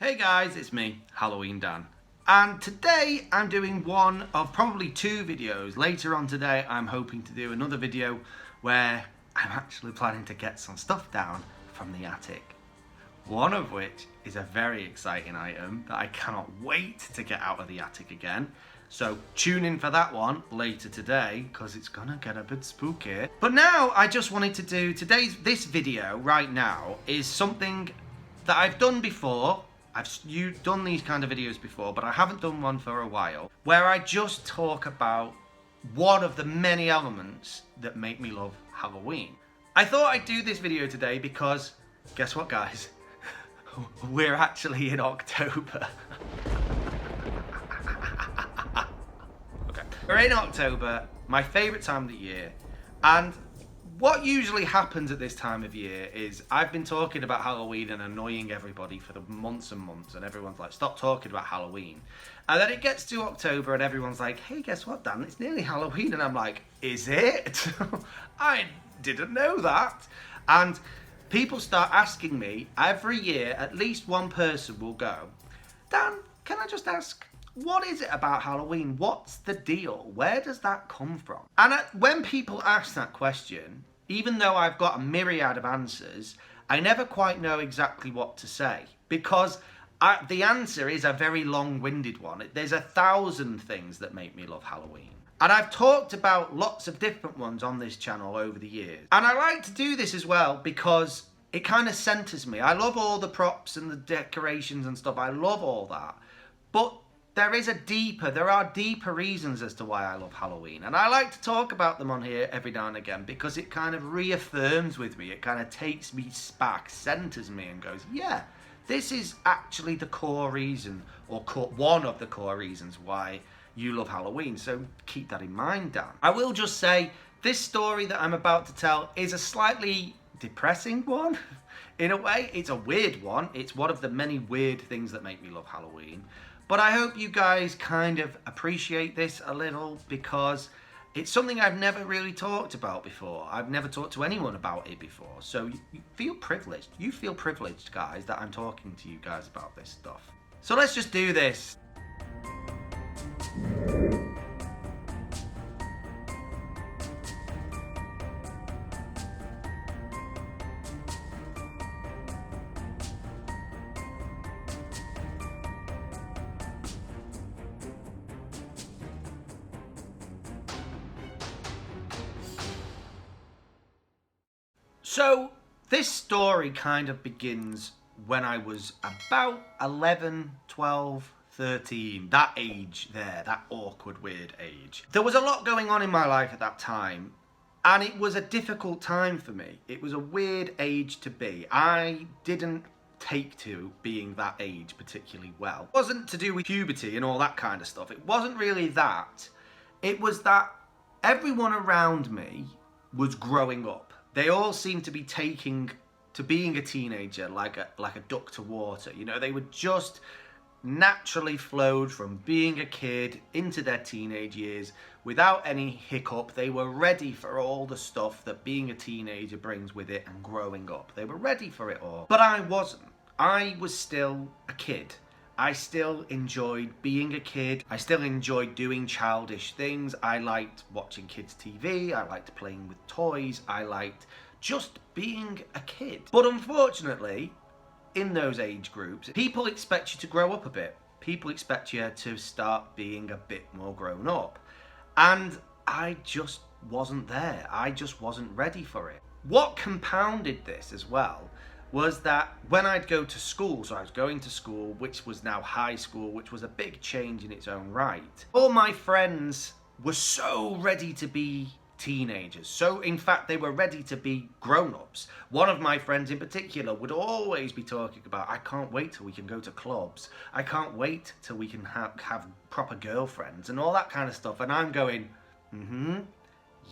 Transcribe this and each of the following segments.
Hey guys, it's me, Halloween Dan. And today I'm doing one of probably two videos. Later on today I'm hoping to do another video where I'm actually planning to get some stuff down from the attic. One of which is a very exciting item that I cannot wait to get out of the attic again. So tune in for that one later today because it's gonna get a bit spooky. But now I just wanted to do this video right now is something that I've done before. You've done these kind of videos before, but I haven't done one for a while, where I just talk about one of the many elements that make me love Halloween. I thought I'd do this video today because, guess what guys? We're actually in October. Okay. We're in October, my favourite time of the year, and what usually happens at this time of year is I've been talking about Halloween and annoying everybody for the months and months, and everyone's like, stop talking about Halloween. And then it gets to October and everyone's like, hey, guess what, Dan? It's nearly Halloween. And I'm like, is it? I didn't know that. And people start asking me every year, at least one person will go, Dan, can I just ask, what is it about Halloween? What's the deal? Where does that come from? And when people ask that question, even though I've got a myriad of answers, I never quite know exactly what to say because the answer is a very long-winded one. There's 1,000 things that make me love Halloween. And I've talked about lots of different ones on this channel over the years. And I like to do this as well because it kind of centers me. I love all the props and the decorations and stuff. I love all that. But there are deeper reasons as to why I love Halloween. And I like to talk about them on here every now and again because it kind of reaffirms with me. It kind of takes me back, centers me and goes, yeah, this is actually the core reason, or one of the core reasons why you love Halloween. So keep that in mind, Dan. I will just say, this story that I'm about to tell is a slightly depressing one. In a way, it's a weird one. It's one of the many weird things that make me love Halloween. But I hope you guys kind of appreciate this a little because it's something I've never really talked about before. I've never talked to anyone about it before. So you feel privileged. You feel privileged, guys, that I'm talking to you guys about this stuff. So let's just do this. So this story kind of begins when I was about 11, 12, 13, that age there, that awkward, weird age. There was a lot going on in my life at that time, and it was a difficult time for me. It was a weird age to be. I didn't take to being that age particularly well. It wasn't to do with puberty and all that kind of stuff. It wasn't really that. It was that everyone around me was growing up. They all seemed to be taking to being a teenager like a duck to water. You know, they were just naturally flowed from being a kid into their teenage years without any hiccup. They were ready for all the stuff that being a teenager brings with it and growing up. They were ready for it all. But I wasn't. I was still a kid. I still enjoyed being a kid. I still enjoyed doing childish things. I liked watching kids' TV. I liked playing with toys. I liked just being a kid. But unfortunately, in those age groups, people expect you to grow up a bit. People expect you to start being a bit more grown up. And I just wasn't there. I just wasn't ready for it. What compounded this as well was that when I'd go to school, so I was going to school, which was now high school, which was a big change in its own right, all my friends were so ready to be teenagers. So in fact, they were ready to be grown-ups. One of my friends in particular would always be talking about, I can't wait till we can go to clubs. I can't wait till we can have proper girlfriends and all that kind of stuff. And I'm going,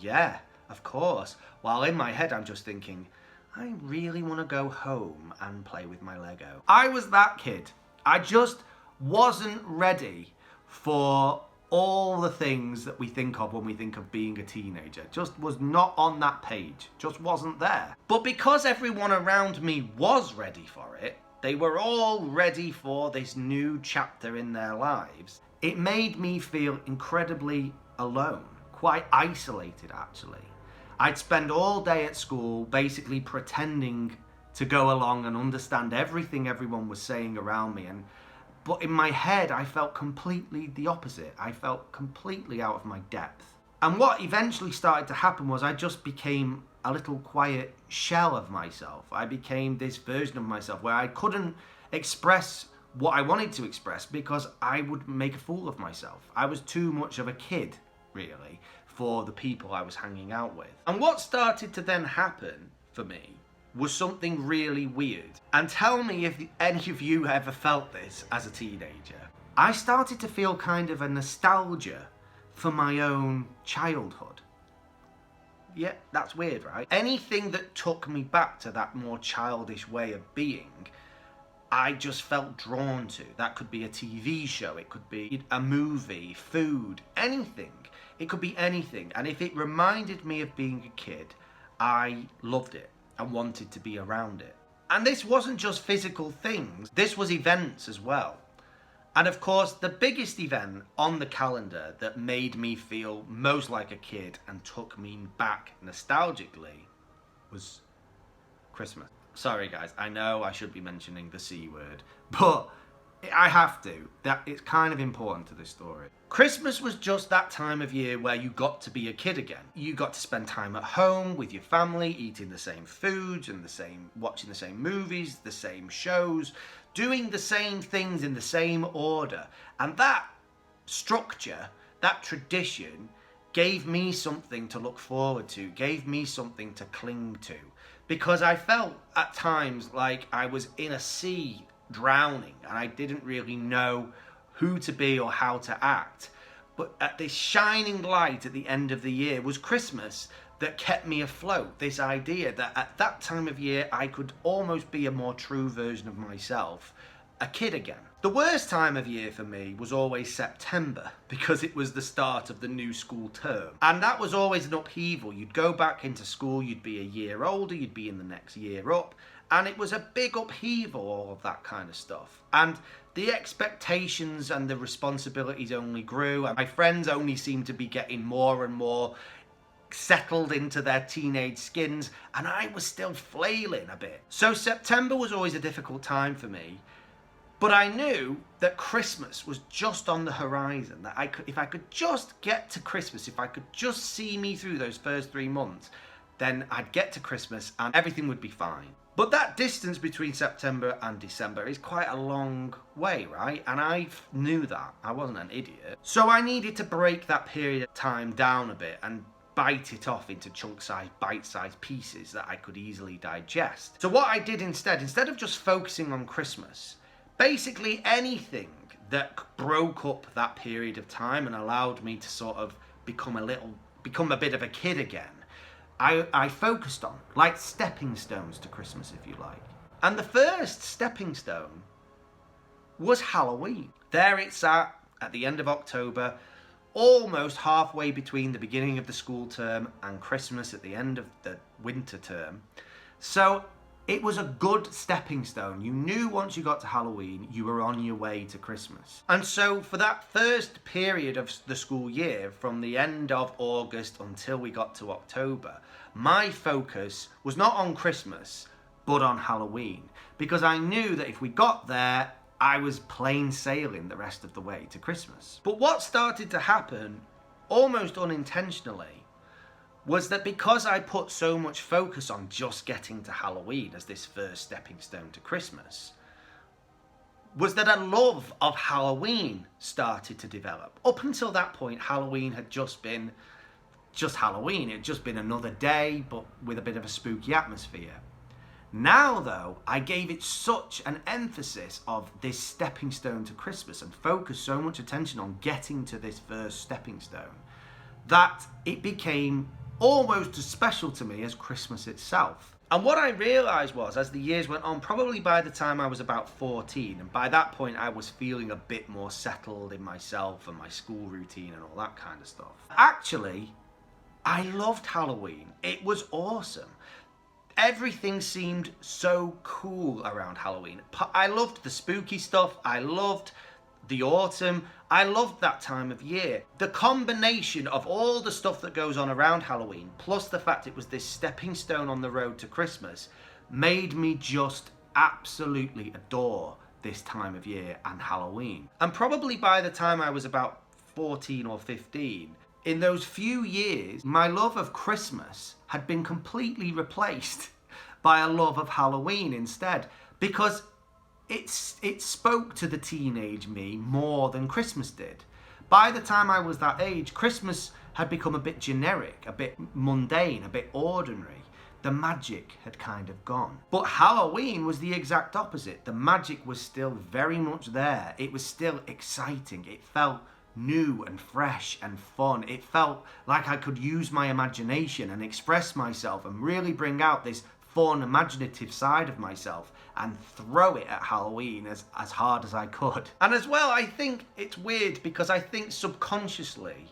yeah, of course. While in my head, I'm just thinking, I really want to go home and play with my Lego. I was that kid. I just wasn't ready for all the things that we think of when we think of being a teenager. Just was not on that page. Just wasn't there. But because everyone around me was ready for it, They were all ready for this new chapter in their lives. It made me feel incredibly alone, quite isolated actually. I'd spend all day at school basically pretending to go along and understand everything everyone was saying around me, but in my head I felt completely the opposite. I felt completely out of my depth. And what eventually started to happen was I just became a little quiet shell of myself. I became this version of myself where I couldn't express what I wanted to express because I would make a fool of myself. I was too much of a kid, really, for the people I was hanging out with. And what started to then happen for me was something really weird. And tell me if any of you ever felt this as a teenager. I started to feel kind of a nostalgia for my own childhood. Yeah, that's weird, right? Anything that took me back to that more childish way of being, I just felt drawn to. That could be a TV show, it could be a movie, food, anything. It could be anything. And if it reminded me of being a kid, I loved it and wanted to be around it. And this wasn't just physical things, this was events as well. And of course, the biggest event on the calendar that made me feel most like a kid and took me back nostalgically was Christmas. Sorry guys, I know I should be mentioning the C word, but I have to. That it's kind of important to this story. Christmas was just that time of year where you got to be a kid again. You got to spend time at home with your family, eating the same foods and watching the same movies, the same shows, doing the same things in the same order. And that structure, that tradition, gave me something to look forward to, gave me something to cling to. Because I felt at times like I was in a sea drowning and I didn't really know who to be or how to act. But at this shining light at the end of the year was Christmas that kept me afloat. This idea that at that time of year I could almost be a more true version of myself, a kid again. The worst time of year for me was always September because it was the start of the new school term. And that was always an upheaval. You'd go back into school, you'd be a year older, you'd be in the next year up, and it was a big upheaval, all of that kind of stuff. And the expectations and the responsibilities only grew, and my friends only seemed to be getting more and more settled into their teenage skins, and I was still flailing a bit. So September was always a difficult time for me. But I knew that Christmas was just on the horizon, that if I could just get to Christmas, if I could just see me through those first 3 months, then I'd get to Christmas and everything would be fine. But that distance between September and December is quite a long way, right? And I knew that. I wasn't an idiot. So I needed to break that period of time down a bit and bite it off into chunk-sized, bite-sized pieces that I could easily digest. So what I did instead of just focusing on Christmas, basically anything that broke up that period of time and allowed me to sort of become a bit of a kid again, I focused on, like stepping stones to Christmas, if you like. And the first stepping stone was Halloween. There it's at the end of October, almost halfway between the beginning of the school term and Christmas at the end of the winter term. So it was a good stepping stone. You knew once you got to Halloween, you were on your way to Christmas. And so for that first period of the school year, from the end of August until we got to October, my focus was not on Christmas, but on Halloween. Because I knew that if we got there, I was plain sailing the rest of the way to Christmas. But what started to happen, almost unintentionally, was that because I put so much focus on just getting to Halloween as this first stepping stone to Christmas, was that a love of Halloween started to develop. Up until that point, Halloween had just been Halloween. It had just been another day, but with a bit of a spooky atmosphere. Now, though, I gave it such an emphasis of this stepping stone to Christmas and focused so much attention on getting to this first stepping stone that it became almost as special to me as Christmas itself. And what I realised was, as the years went on, probably by the time I was about 14, and by that point I was feeling a bit more settled in myself and my school routine and all that kind of stuff. Actually, I loved Halloween. It was awesome. Everything seemed so cool around Halloween. I loved the spooky stuff. I loved the autumn. I loved that time of year. The combination of all the stuff that goes on around Halloween, plus the fact it was this stepping stone on the road to Christmas, made me just absolutely adore this time of year and Halloween. And probably by the time I was about 14 or 15, in those few years, my love of Christmas had been completely replaced by a love of Halloween instead, because it spoke to the teenage me more than Christmas did. By the time I was that age, Christmas had become a bit generic, a bit mundane, a bit ordinary. The magic had kind of gone. But Halloween was the exact opposite. The magic was still very much there. It was still exciting. It felt new and fresh and fun. It felt like I could use my imagination and express myself and really bring out this fun, imaginative side of myself and throw it at Halloween as hard as I could. And as well, I think it's weird because I think subconsciously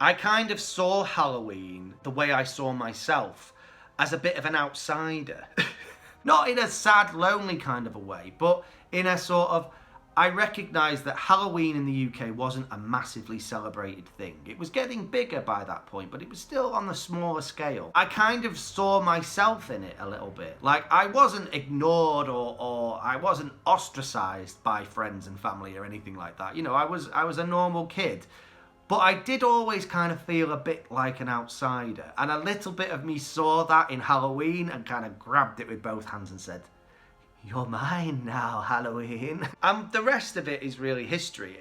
I kind of saw Halloween the way I saw myself, as a bit of an outsider. Not in a sad, lonely kind of a way, but in a sort of, I recognised that Halloween in the UK wasn't a massively celebrated thing. It was getting bigger by that point, but it was still on a smaller scale. I kind of saw myself in it a little bit. Like, I wasn't ignored or I wasn't ostracised by friends and family or anything like that. You know, I was a normal kid. But I did always kind of feel a bit like an outsider. And a little bit of me saw that in Halloween and kind of grabbed it with both hands and said, "You're mine now, Halloween." And the rest of it is really history.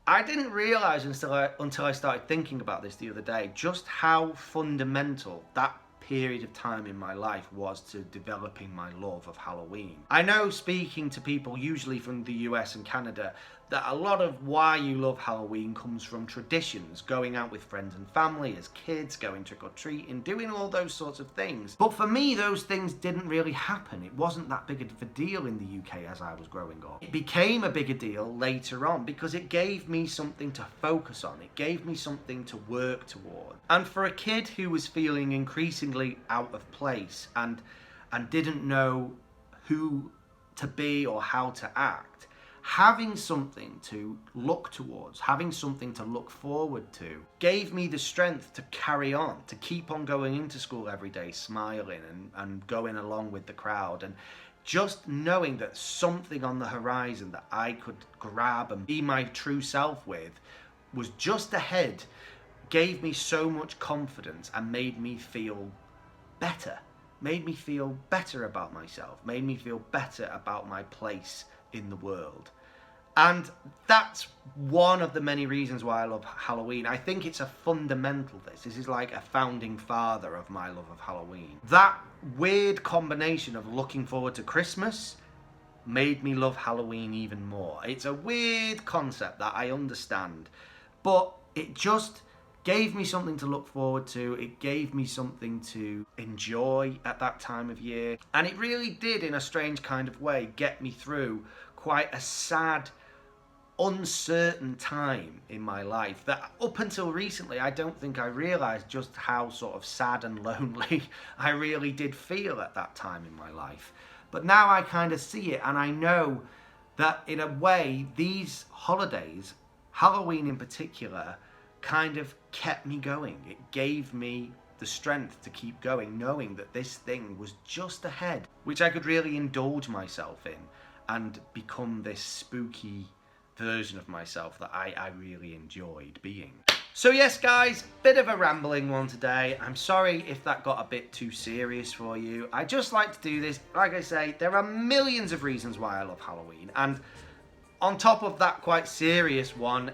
I didn't realise until I started thinking about this the other day just how fundamental that period of time in my life was to developing my love of Halloween. I know, speaking to people usually from the US and Canada, that a lot of why you love Halloween comes from traditions, going out with friends and family as kids, going trick-or-treating, doing all those sorts of things. But for me, those things didn't really happen. It wasn't that big of a deal in the UK as I was growing up. It became a bigger deal later on because it gave me something to focus on. It gave me something to work toward. And for a kid who was feeling increasingly out of place and didn't know who to be or how to act, having something to look towards, having something to look forward to, gave me the strength to carry on, to keep on going into school every day, smiling and going along with the crowd. And just knowing that something on the horizon that I could grab and be my true self with was just ahead gave me so much confidence and made me feel better. Made me feel better about myself, made me feel better about my place in the world. And that's one of the many reasons why I love Halloween. I think it's a fundamental this is like a founding father of my love of Halloween. That weird combination of looking forward to Christmas made me love Halloween even more. It's a weird concept that I understand, but it just gave me something to look forward to. It gave me something to enjoy at that time of year. And it really did, in a strange kind of way, get me through quite a sad, uncertain time in my life that up until recently I don't think I realised just how sort of sad and lonely I really did feel at that time in my life. But now I kind of see it, and I know that in a way these holidays, Halloween in particular, kind of kept me going. It gave me the strength to keep going, knowing that this thing was just ahead, which I could really indulge myself in and become this spooky version of myself that I really enjoyed being. So yes guys, bit of a rambling one today. I'm sorry if that got a bit too serious for you. I just like to do this. Like I say, there are millions of reasons why I love Halloween, and on top of that quite serious one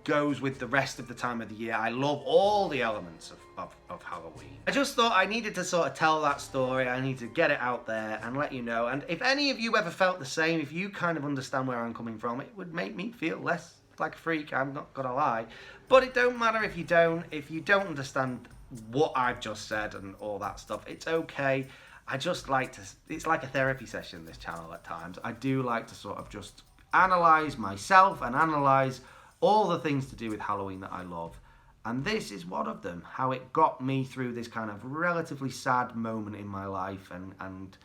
goes with the rest of the time of the year. I love all the elements of Halloween. I just thought I needed to sort of tell that story. I need to get it out there and let you know. And if any of you ever felt the same, if you kind of understand where I'm coming from, it would make me feel less like a freak, I'm not gonna lie. But it don't matter if you don't. If you don't understand what I've just said and all that stuff, it's okay. I just like to, it's like a therapy session, this channel at times. I do like to sort of just analyse myself and analyse all the things to do with Halloween that I love, And this is one of them, how it got me through this kind of relatively sad moment in my life, and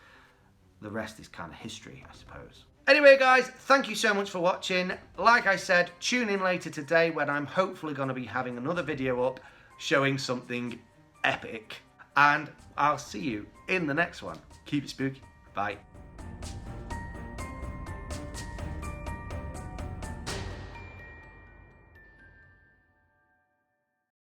the rest is kind of history, I suppose. Anyway, guys, thank you so much for watching. Like I said, tune in later today when I'm hopefully going to be having another video up showing something epic. And I'll see you in the next one. Keep it spooky. Bye.